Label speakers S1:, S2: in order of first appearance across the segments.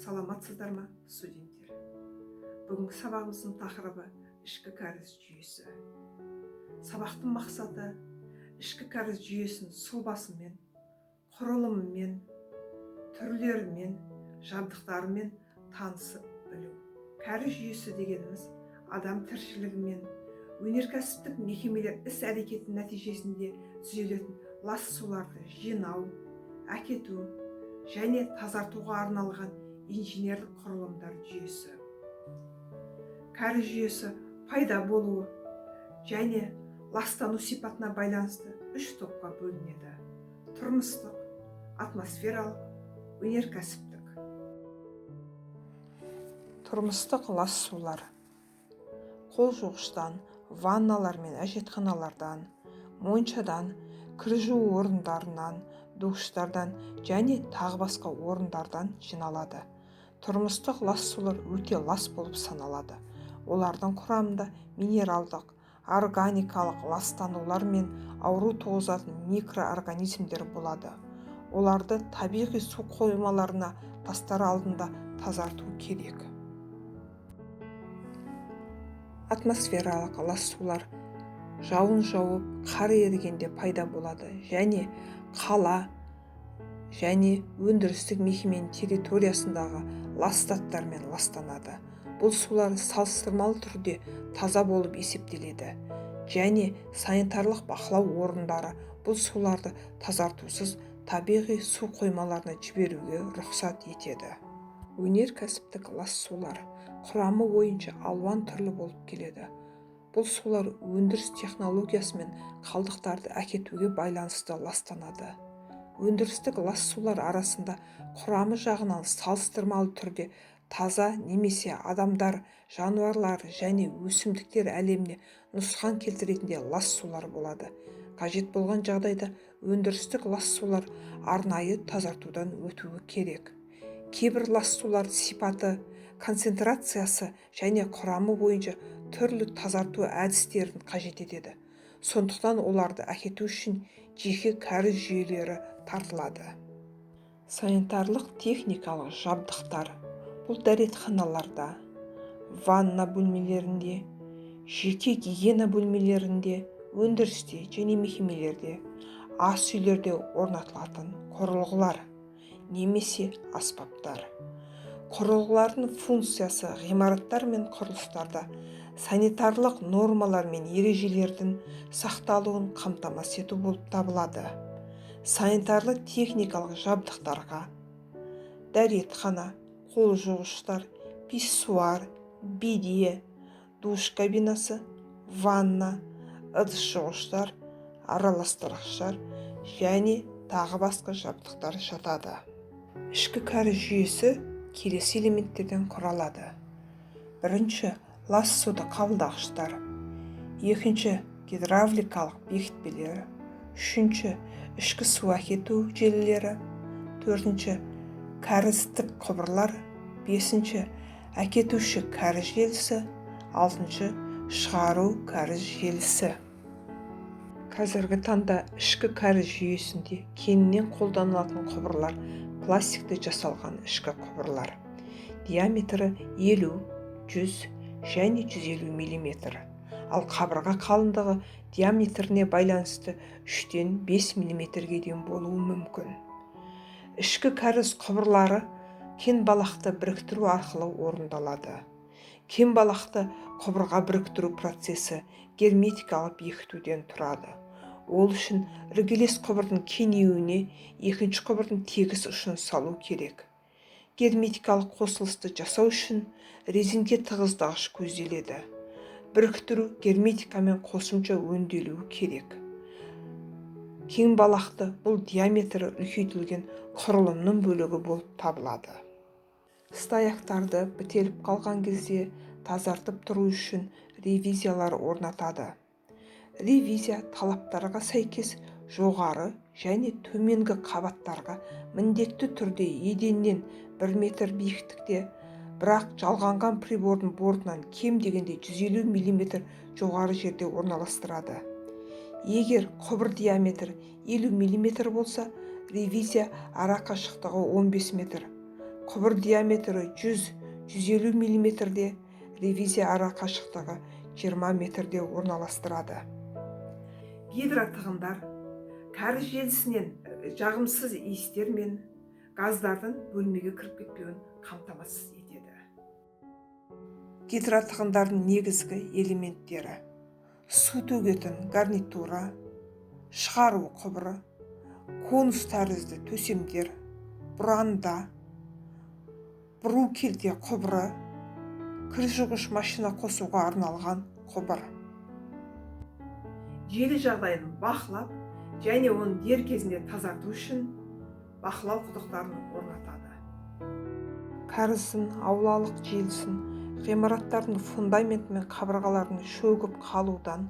S1: Саламатсыздар ма, студенттер? Бүгінгі сабағымыздың тақырыбы ішкі кәріз жүйесі. Сабақтың мақсаты ішкі кәріз жүйесінің сұлбасымен, құрылымымен, түрлерімен, жабдықтарымен танысып білу. Кәріз жүйесі дегеніміз адам тіршілігімен, өнеркәсіптік мекемелер іс-әрекетінің нәтижесінде түзелетін лас суларды жинау, әкету және тазартуға арналған инженерлік құрылымдар жүйесі. Кәріз жүйесі пайда болуы және ластану сипатына байланысты 3 топқа бөлінеді: тұрмыстық, атмосфералық, өнеркәсіптік. Тұрмыстық лас сулар қол жуғыштан, ванналар мен әжетханалардан, моншадан, кір жуу орындарынан, душтардан және тағы басқа орындардан жиналады. Тұрмыстық лас сулар өте лас болып саналады. Олардың құрамында минералдық, органикалық ластанулар мен ауру туғызатын микроорганизмдер болады. Оларды табиғи су қоймаларына тастар алдында тазарту керек. Атмосфералық лас сулар жауын жауып, қар ерігенде пайда болады және қала және өндірістік мекеменің территориясындағы лас заттармен ластанады. Бұл сулар салыстырмалы түрде таза болып есептеледі және санитарлық бақылау орындары бұл суларды тазартусыз табиғи су қоймаларына жіберуге рұқсат етеді. Өнеркәсіптік лас сулар құрамы бойынша алуан түрлі болып келеді. Бұл сулар өндіріс технологиясы мен қалдықтарды әкетуге байланысты ластанады. Өндірістік лас сулар арасында құрамы жағынан салыстырмалы түрде таза немесе адамдар, жануарлар және өсімдіктер әлеміне нұқсан келтіретінде лас сулар болады. Қажет болған жағдайда өндірістік лас сулар арнайы тазартудан өтуі керек. Кейбір лас сулар сипаты, концентрациясы және құрамы бойынша түрлі тазарту әдістерін қажет етеді. Сондықтан оларды әкету үшін жеке кәріз жүйелері тартылады. Санитарлық техникалық жабдықтар бұл дәретханаларда, ванна бөлмелерінде, жеке гигиена бөлмелерінде, өндірісте және мекемелерде, ас үйлерде орнатылатын құрылғылар немесе аспаптар. Құрылғылардың функциясы ғимараттар мен құрылыстарда санитарлық нормалар мен ережелердің сақталуын қамтамасыз ету болып табылады. Санитарлық техникалық жабдықтарға дәретхана, қол жуғыштар, писсуар, биде, душ кабинасы, ванна, ыдыс жуғыштар, араластырғыштар және тағы басқа жабдықтар жатады. Ішкі кәріз жүйесі келесі элементтерден құралады. Бірінші, лас суды қабылдағыштар. Екінші, гидравликалық бекітпелер. Үшінші, ішкі су әкету желілері. Төртінші, кәріздік құбырлар. Бесінші, әкетуші кәріз желісі. Алтыншы, шығару кәріз желісі. Қазіргі таңда ішкі кәріз жүйесінде кеңінен қолданылатын құбырлар пластикті жасалған ішкі құбырлар. Диаметрі 50, 100 және 150 мм. Ал қабырға қалыңдығы диаметріне байланысты 3-5 мм-ге дейін болуы мүмкін. Ішкі кәріз құбырлары кен балақты біріктіру арқылы орындалады. Кен балақты құбырға біріктіру процесі герметикалық бекітуден тұрады. Ол үшін іргелес құбырдың кеңеюіне екінші құбырдың тегіс ұшын салу керек. Герметикалық қосылысты жасау үшін резеңке тығыздағыш көзделеді. Біріктіру герметикамен қосымша өңделуі керек. Кен балақты бұл диаметрі үлкейтілген құрылымның бөлігі болып табылады. Стаяқтарды бітеліп қалған кезде тазартып тұру үшін ревизиялар орнатады. Ревизия талаптарға сәйкес жоғары және төменгі қабаттарға міндетті түрде еденнен 1 метр биіктікте, бірақ жалғанған прибордың бортынан кем дегенде 150 мм жоғары жерде орналастырады. Егер құбыр диаметрі 50 мм болса, ревизия ара қашықтығы 15 метр. Құбыр диаметрі 100-150 мм-де, ревизия ара қашықтығы 20 метрде орналастырады. Гидротығындар кәріз желісінен жағымсыз иістер мен газдардың бөлмеге кіріп кетпеуін қамтамасыз етеді. Гидротығындардың негізгі элементтері: су төгетін гарнитура, шығару құбыры, конус тәрізді төсемдер, бұранда, бұру-келте құбыры, кір жуғыш машина қосуға арналған құбыр. Желі жағдайын бақылап және оны дер кезінде тазарту үшін бақылау құдықтарын орнатады. Кәріздің аулалық желісін ғимараттардың фундаменті мен қабырғаларының шөгіп қалудан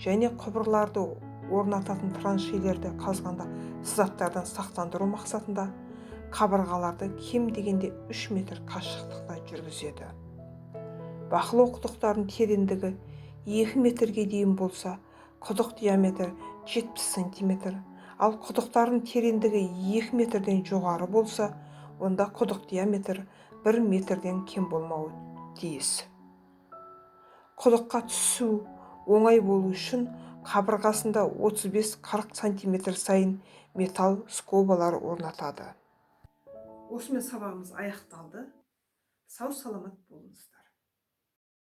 S1: және құбырларды орнататын траншейлерді қазғанда сызаттардан сақтандыру мақсатында қабырғаларды кем дегенде 3 метр қашықтықта жүргізеді. Бақылау құдықтарының тереңдігі 2 метрге дейін болса, құдық диаметрі 70 см, ал құдықтардың тереңдігі 2 метрден жоғары болса, онда құдық диаметрі 1 метрден кем болмауы тиіс. Құдыққа түсу оңай болу үшін қабырғасында 35-40 см сайын металл скобалар орнатады. Осымен сабағымыз аяқталды. Сау саламат болыңыз.